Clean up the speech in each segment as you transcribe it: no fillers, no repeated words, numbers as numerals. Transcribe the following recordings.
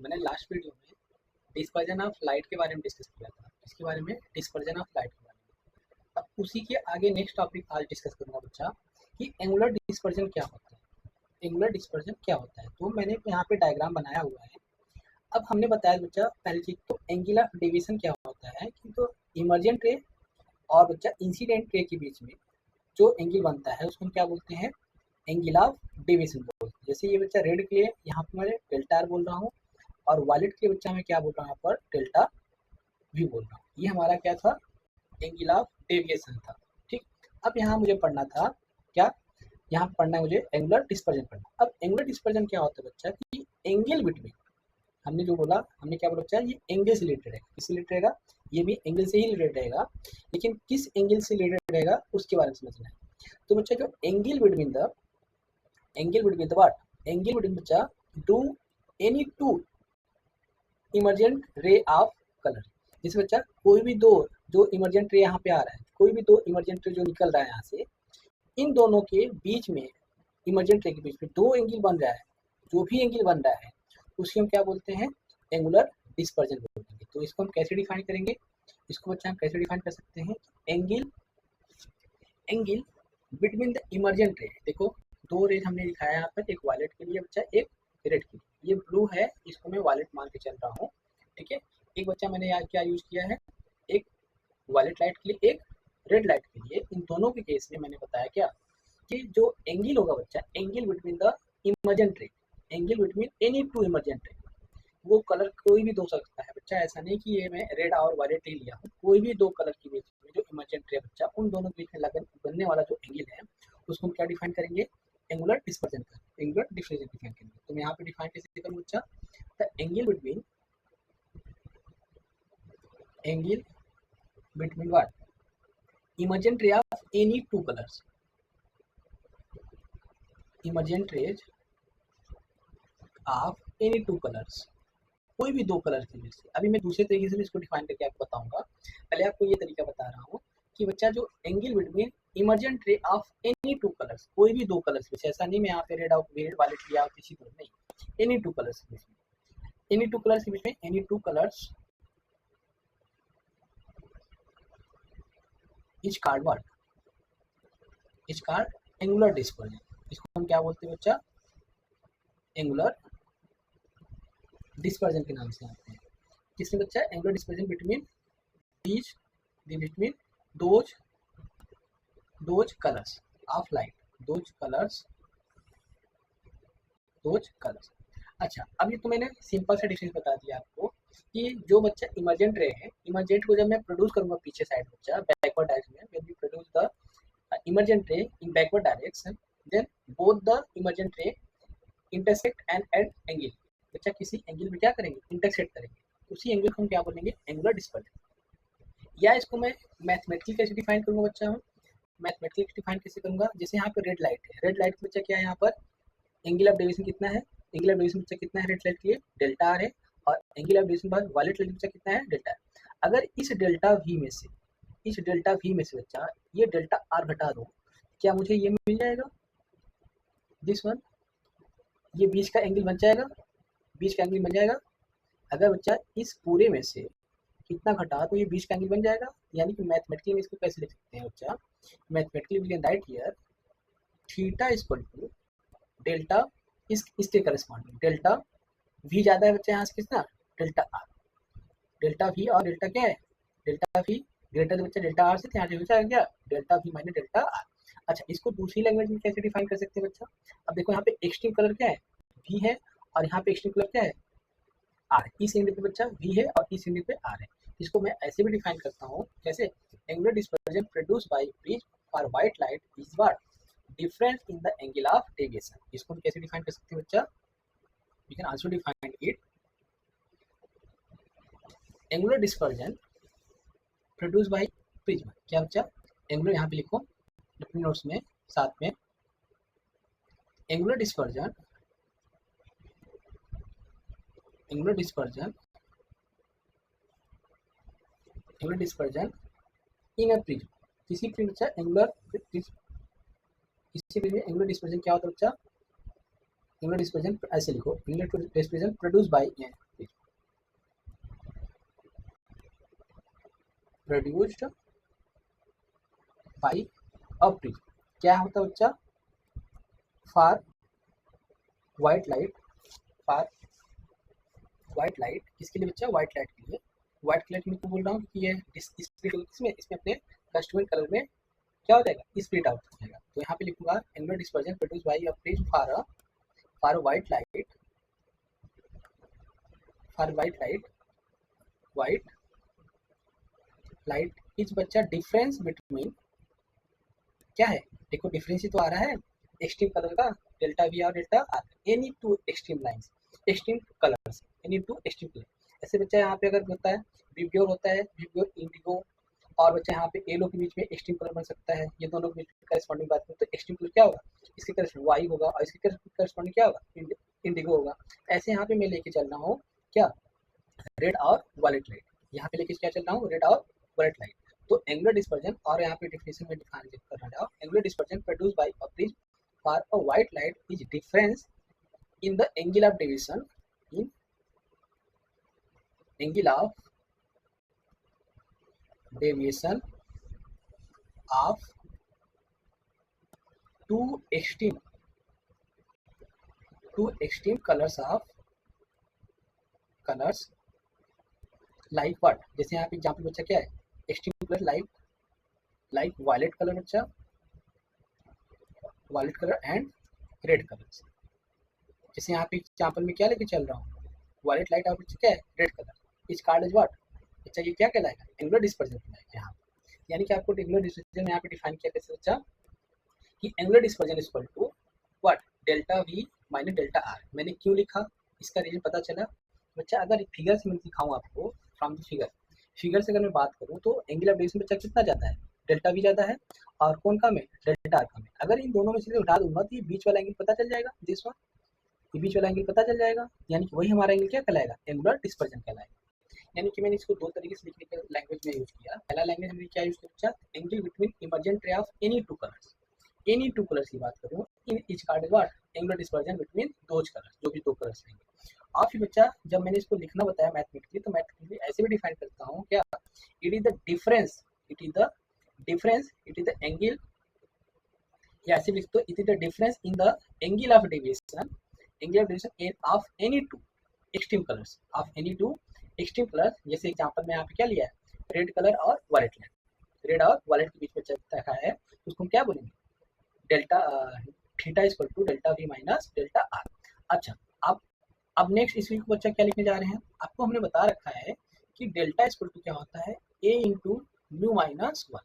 मैंने last video में dispersion of light के बारे में डिस्कस किया था। इसके बारे में डिस्पर्जन ऑफ लाइट के बारे में। अब उसी के आगे नेक्स्ट टॉपिक आज डिस्कस करूंगा बच्चा कि एंगुलर डिस्पर्जन क्या होता है। एंगुलर डिस्पर्जन क्या होता है, तो मैंने यहाँ पे डायग्राम बनाया हुआ है। अब हमने बताया बच्चा पहली चीज तो एंगुलर डेविएशन क्या होता है कि तो इमर्जेंट रे और बच्चा इंसिडेंट रे के बीच में जो एंगल बनता है उसको हम क्या बोलते हैं, एंगल ऑफ डेविएशन बोलते हैं। जैसे ये बच्चा रेड के लिए यहाँ पे मैं डेल्टा आर बोल रहा हूँ और वायलेट के लिए बच्चा मैं क्या बोल रहा हूँ यहाँ पर डेल्टा वी बोल रहा हूँ। ये हमारा क्या था, एंगल ऑफ डेविएशन था। ठीक, अब यहाँ मुझे पढ़ना था क्या, यहाँ पढ़ना है मुझे एंगुलर डिस्पर्जन पढ़ना। अब एंगुलर डिस्पर्जन क्या होता है बच्चा कि एंगल बिटवीन, हमने जो बोला, हमने क्या बोला बच्चा, ये एंगल से रिलेटेड है। किससे रिलेटेड रहेगा, ये भी एंगल से ही रिलेटेड रहेगा, लेकिन किस एंगल से रिलेटेड रहेगा उसके बारे में समझना है। तो बच्चा जो angle between the what, angle between बच्चा do any two emergent ray of colour. जैसे बच्चा कोई भी दो जो इमर्जेंट रे यहाँ पे आ रहा है, कोई भी दो इमर्जेंट रे जो निकल रहा है यहाँ से, इन दोनों के बीच में, इमर्जेंट रे के बीच में दो एंगल बन रहा है। जो भी एंगल बन रहा है उसको हम क्या बोलते हैं, एंगुलर डिस्पर्जन बोलेंगे। तो इसको हम कैसे डिफाइन करेंगे, इसको बच्चा हम कैसे डिफाइन कर सकते हैं, एंगल बिटवीन द इमर्जेंट रे। देखो दो रेज हमने दिखाया यहाँ पर, एक वायलेट के लिए बच्चा, एक रेड के लिए। ये ब्लू है, इसको मैं वायलेट मान के चल रहा हूँ। ठीक है, एक बच्चा मैंने यहाँ क्या यूज किया है, एक वायलेट लाइट के लिए, एक रेड लाइट के लिए। इन दोनों के केस में मैंने बताया क्या कि जो एंगल होगा बच्चा, एंगल बिटवीन द इमर्जेंट रे, angle between any two emergent रे, वो कलर कोई भी दो सकता है बच्चा। ऐसा नहीं कि ये मैं रेड और वायलेट ही लिया हूँ, कोई भी दो कलर के बीच में जो इमर्जेंट रे बच्चा, उन दोनों के बीच में लगन बनने वाला जो एंगल है उसको हम क्या डिफाइन करेंगे, एंगुलर डिस्पर्जन कर, एंगुलर डिफ्यूजन डिफाइन करेंगे। तो मैं यहाँ पे डिफाइन कैसे करूँ बच्चा, the angle between what, emergent ray of any two colours, emergent rays of any two colours, कोई भी दो कलर के बीच से। अभी मैं दूसरे तरीके से भी इसको डिफाइन करके आपको बताऊंगा, पहले आपको ये तरीका बता रहा हूँ कि बच्चा जो angle between emergent ray of any two colours, कोई भी दो कलर्स बीच, ऐसा नहीं मैं यहाँ पे रेड और रेड वायलेट लिया किसी को नहीं, एनी टू कलर्स के बीच में, एनी टू कलर्स के बीच में, any two colours is called what, is called angular dispersion. इसको हम क्या बोलते हैं बच्चा, एंगुलर डिस्पर्जन के नाम से आते हैं। किसमें बच्चा, angular dispersion between beach between those colours of light, those colours. अच्छा, अब ये तो मैंने सिंपल सा डिफरेंस बता दिया आपको कि जो बच्चा इमर्जेंट रे है, इमर्जेंट को जब मैं प्रोड्यूस करूंगा पीछे साइड बच्चा बैकवर्ड डायरेक्शन में, when we produce the emergent ray in backward direction, then both the emergent ray intersect and add angle. बच्चा किसी एंगल में क्या करेंगे, इंटरसेक्ट करेंगे, उसी एंगल को हम क्या बोलेंगे, एंगुलर डिस्पर्जन। या इसको मैं मैथमेटिकली कैसे डिफाइन करूंगा बच्चा, हम मैथमेटिकली डिफाइन कैसे करूंगा, जैसे यहाँ पर रेड लाइट है, रेड लाइट बच्चा क्या है, यहाँ पर एंगल ऑफ डेविएशन कितना है, एंगल ऑफ डेविएशन बच्चा कितना है रेड लाइट के लिए, डेल्टा आर है, और एंगल ऑफ डेविएशन पर वायलेट लाइट बच्चा कितना है, डेल्टा आर। अगर इस डेल्टा वी में से, इस डेल्टा वी में से बच्चा ये डेल्टा आर घटा दो, क्या मुझे ये मिल जाएगा, दिस वन, ये बीच का एंगल बन जाएगा, बीच का एंगल बन जाएगा। अगर बच्चा इस पूरे में से कितना घटा तो ये बीच का एंगल बन जाएगा। यानी कि मैथमेटिकली में इसको कैसे लिख सकते हैं बच्चा, mathematically we can write here theta is equal to delta, इसके करस्पॉन्डिंग डेल्टा वी ज्यादा है बच्चा यहाँ से कितना, डेल्टा आर, डेल्टा वी और डेल्टा क्या है, डेल्टा वी ग्रेटर बच्चा डेल्टा आर से, यहाँ से बचा गया delta V minus delta R. अच्छा, इसको दूसरी लैंग्वेज में कैसे डिफाइन कर सकते हैं बच्चा, अब देखो यहाँ पे एक्सट्रीम कलर क्या है, वी है, और यहाँ पे एक्सट्रीम कलर क्या है, आर। इस एंगल पे बच्चा वी है और इस एंगल पे आर है। इसको मैं ऐसे भी डिफाइन करता हूँ कैसे, angular dispersion produce by prism for white light is what, difference in the angle of deviation. इसको हम कैसे डिफाइन कर सकते हैं बच्चा, we can also define it, angular dispersion produce by prism. क्या बच्चा, एंगुलर यहाँ पे लिखो अपने नोट्स में साथ में, angular dispersion, angular dispersion, angular dispersion in a prism. किसी प्रिज्म बच्चा एंगुलर, किसी प्रिज्म में एंगुलर डिस्पर्जन क्या होता है बच्चा, एंगुलर डिस्पर्जन ऐसे लिखो, angular dispersion produce by produced by a prism. क्या होता है बच्चा? For white light, for white light किसके लिए बच्चा? व्हाइट लाइट के लिए। व्हाइट कलर में क्यों बोल रहा हूँ कि ये इसमें अपने कस्टमर कलर में क्या हो जाएगा? स्प्लिट आउट हो जाएगा। तो यहाँ पे लिखूंगा angular dispersion produce by a prism for white light, for white light is बच्चा डिफरेंस बिटवीन, क्या है? देखो डिफरेंस ही तो आ रहा है एक्सट्रीम कलर का, डेल्टा वी और delta R, any two extreme lines, extreme colours, any two extreme colour. ऐसे बच्चा यहाँ पे अगर होता है विब्योर होता है, विब्योर इंडिगो, और बच्चा यहाँ पे येलो के बीच में एक्सट्रीम कलर बन सकता है, ये दोनों के बीच में करस्पॉन्डिंग बात करें तो एक्सट्रीम कलर क्या होगा? इसके करस्पॉन्डिंग वाई होगा और इसके करस्पॉन्डिंग क्या होगा? इंडिगो होगा। ऐसे यहाँ पे मैं लेके चल रहा हूँ क्या? रेड और वायलेट लाइट। यहाँ पे लेके क्या चल रहा हूँ? रेड और वायलेट लाइट। तो एंगुलर डिस्पर्जन, और यहाँ पे डिफिनेशन में डिफाइन करना चाहो, angular dispersion produce by a prism for a white light is difference in the angle of deviation, in angle of deviation of two extreme colours of colours like what? जैसे यहाँ पे example बच्चा क्या है? Extreme colour like violet colour बच्चा, violet colour and red colour. जैसे यहाँ पे एग्जांपल में क्या लेके चल रहा हूँ? वायलेट लाइट और क्या है? Red colour. इस कार्ड इज व्हाट? अच्छा ये क्या कहलाएगा? एंगुलर डिस्पर्जन कहलाएगा यहाँ। यानी कि आपको एंगुलर डिस्पर्जन यहाँ पे डिफाइन किया कैसे बच्चा? कि angular dispersion is equal to what? Delta V minus delta R. मैंने क्यों लिखा? इसका रीजन पता चला बच्चा। अगर फिगर से मैं दिखाऊँ आपको, फ्रॉम द फिगर से अगर मैं बात करूँ तो एंगल ऑफ डेविएशन बच्चा कितना ज़्यादा है? डेल्टा वी ज़्यादा है, और कौन कम है? डेल्टा आर कम है। अगर इन दोनों में से उठा दूंगा तो ये बीच वाला एंगल पता चल जाएगा, दिस वन, ये बीच वाला एंगल पता चल जाएगा। यानी कि वही हमारा एंगल क्या कहलाएगा? एंगुलर डिस्पर्जन कहलाएगा। यानी कि मैंने इसको दो तरीके से लिखने के लैंग्वेज में यूज किया। पहला लैंग्वेज हमने क्या यूज किया? Angle between emergent ray of any two colours, any two colours की बात करूँ, in each card is what? Angular dispersion between those colours, जो भी दो कलर्स रहेंगे। और फिर बच्चा जब मैंने इसको लिखना बताया मैथमेटिकली, तो मैथमेटिकली ऐसे भी डिफाइन करता हूँ क्या? It is the difference, it is the angle, या ऐसे लिख दो, it is the difference in the angle of deviation, of any two extreme colours, of any two extreme colour. जैसे एग्जांपल में यहाँ पे क्या लिया है? रेड कलर और वायलेट लाइट, रेड और वायलेट के बीच में चलता है, उसको क्या बोलेंगे? Delta theta is equal to delta V minus delta R. अच्छा, अब नेक्स्ट इसी को बच्चा क्या लिखने जा रहे हैं? आपको हमने बता रखा है कि डेल्टा इज इक्वल टू क्या होता है? ए इंटू म्यू माइनस वन।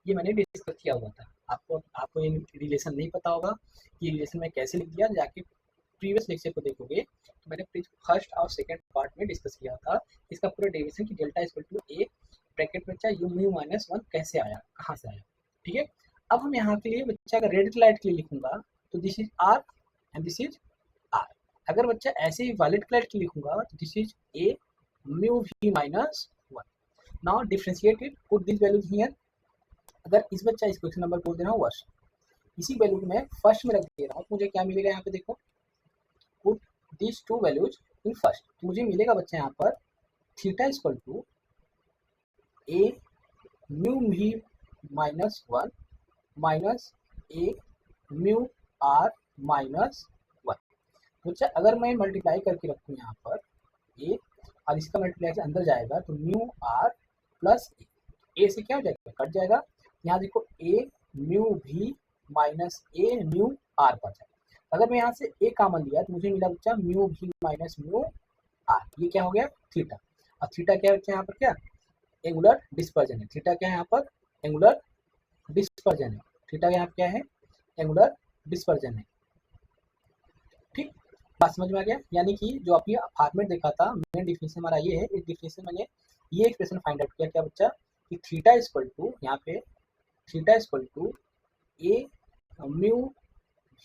ये मैंने डिस्कस किया हुआ था। आपको ये रिलेशन नहीं पता होगा कि रिलेशन में कैसे लिख दिया, जाके प्रीवियस लेक्चर को देखोगे तो मैंने फर्स्ट और सेकंड पार्ट में डिस्कस किया था इसका पूरा डेरिवेशन कि delta is equal to A bracket में यू म्यू माइनस वन कैसे आया, कहाँ से आया। ठीक है, अब हम यहाँ के लिए बच्चा अगर रेड लाइट के लिए लिखूंगा तो this is R and this is R. अगर बच्चा ऐसे ही वायलेट कलर की लिखूंगा तो this is A mu V minus one. Now differentiate it, put this values here. अगर इस बच्चा इस क्वेश्चन नंबर बोल दे रहा हूँ वर्ष, इसी वैल्यू को मैं फर्स्ट में रख दे रहा हूँ, तो मुझे क्या मिलेगा यहाँ पे? देखो, put this two values in first, तो मुझे मिलेगा बच्चा यहाँ पर theta is equal to A mu V minus one minus A mu R minus one. बच्चा अगर मैं मल्टीप्लाई करके रखूँ यहाँ पर ए, और इसका मल्टीप्लाई अंदर जाएगा तो म्यू आर प्लस ए से क्या हो जाएगा? कट जाएगा। यहाँ देखो A mu V minus A mu R पर जाएगा। अगर मैं यहाँ से ए कॉमन लिया तो मुझे मिला बच्चा mu V minus mu R. ये क्या हो गया? थीटा। और थीटा क्या है बच्चा यहाँ पर? क्या? एंगुलर डिस्पर्जन है। थीटा क्या है यहाँ पर? एंगुलर डिस्पर्जन है। थीटा यहाँ क्या है? एंगुलर डिस्पर्जन है। ठीक, बात समझ में आ गया? यानी कि जो आपने फॉर्मेट देखा था, मेन डिफिनेशन हमारा ये है। इस डिफिनेशन मैंने ये एक्सप्रेशन फाइंड आउट किया क्या बच्चा? कि थीटा इज इक्वल टू, यहाँ पे theta is equal to A mu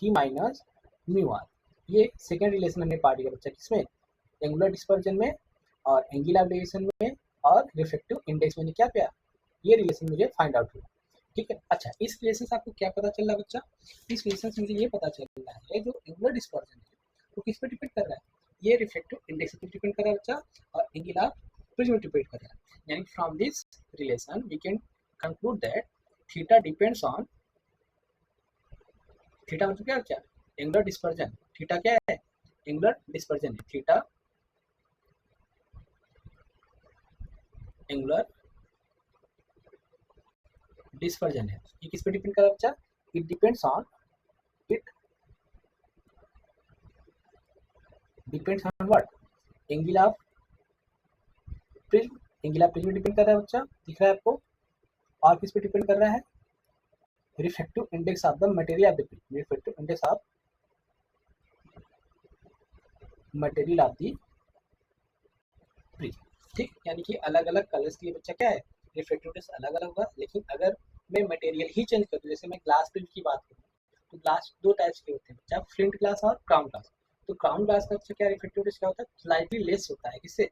V minus mu R. ये सेकेंड रिलेशन हमने पा लिया बच्चा, किसमें? एंगुलर डिस्पर्जन में और एंगल ऑफ डेविएशन में और रिफ्लेक्टिव इंडेक्स में क्या पाया? ये रिलेशन मुझे फाइंड आउट हुआ। ठीक है, अच्छा इस रिलेशन से आपको क्या पता चल रहा बच्चा? इस रिलेशन से मुझे ये पता चल रहा है जो एंगुलर डिस्पर्जन है तो किस पे डिपेंड कर रहा है, ये रिफ्लेक्टिव इंडेक्स पे डिपेंड कर रहा है बच्चा, और एंगल ऑफ प्रिज्म डिपेंड कर रहा है। यानी from this relation we can conclude that theta depends on, theta मतलब क्या बच्चा, एंगुलर डिस्पर्जन। थीटा क्या है, एंगुलर डिस्पर्जन है, थीटा एंगुलर डिस्पर्जन है। ये किस पे डिपेंड कर रहा है बच्चा, it depends on, it depends on what, angle of prism, angle of prism depend कर रहा है बच्चा, दिख रहा है आपको। और किस पे डिपेंड कर रहा है, reflective index of the material of the prism, reflective index of material of the prism. ठीक, यानी कि अलग अलग कलर्स के लिए बच्चा क्या है, रिफ्लेक्टिव इंडेक्स अलग अलग होगा। लेकिन अगर मैं मटेरियल ही चेंज कर दूं, जैसे मैं ग्लास प्रिज्म की बात करूँ, तो ग्लास दो टाइप्स के होते हैं बच्चा, फ्लिंट ग्लास और क्राउन ग्लास। तो क्राउन ग्लास का बच्चा क्या रिफ्लेक्टिव इंडेक्स क्या होता है, स्लाइटली लेस होता है, किससे,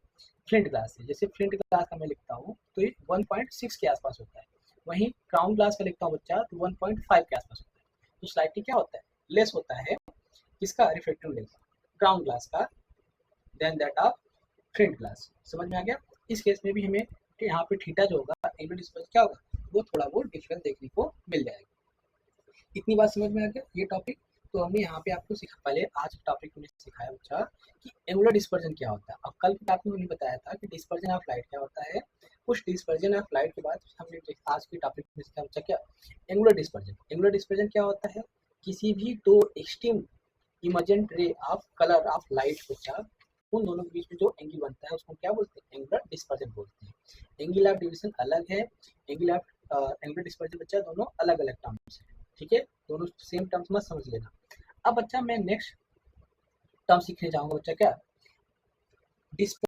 फ्लिंट ग्लास से। जैसे फ्लिंट ग्लास का मैं लिखता हूँ तो ये 1.6 के आसपास होता है, वहीं क्राउन ग्लास का लिखता हूँ बच्चा तो 1.5 के आसपास होता है। तो स्लाइटली क्या होता है, लेस होता है किसका, रिफ्लेक्टिव इंडेक्स क्राउन ग्लास का, then that of flint glass. समझ में आ गया। इस केस में भी हमें यहाँ पे थीटा जो होगा, एंगुलर डिस्पर्जन क्या होगा, वो थोड़ा बहुत डिफरेंस देखने को मिल जाएगा। इतनी बात समझ में आ गया ये टॉपिक। तो हमने यहाँ पे आपको सिखा, पहले आज टॉपिक में सिखाया बच्चा कि एंगुलर डिस्पर्जन क्या होता है। अब कल की क्लास में मैंने बताया था कि डिस्पर्जन ऑफ लाइट क्या होता है। उस डिस्पर्जन ऑफ लाइट के बाद हमने आज की टॉपिक में सिखाया बच्चा क्या, एंगुलर डिस्पर्जन। एंगुलर डिस्पर्जन क्या होता है, किसी भी दो extreme emergent ray of colour of light बच्चा, उन दोनों के बीच में जो एंगल बनता है उसको क्या बोलते हैं, एंगुलर डिस्पर्जन बोलते हैं। एंगल ऑफ डिविजन अलग है, एंगल ऑफ एंगुलर डिस्पर्जन बच्चा दोनों अलग अलग टर्म्स है। ठीक है, दोनों सेम टर्म्स मत समझ लेना। अब बच्चा मैं नेक्स्ट टर्म सीखने जाऊंगा बच्चा क्या, डिस्पर्जन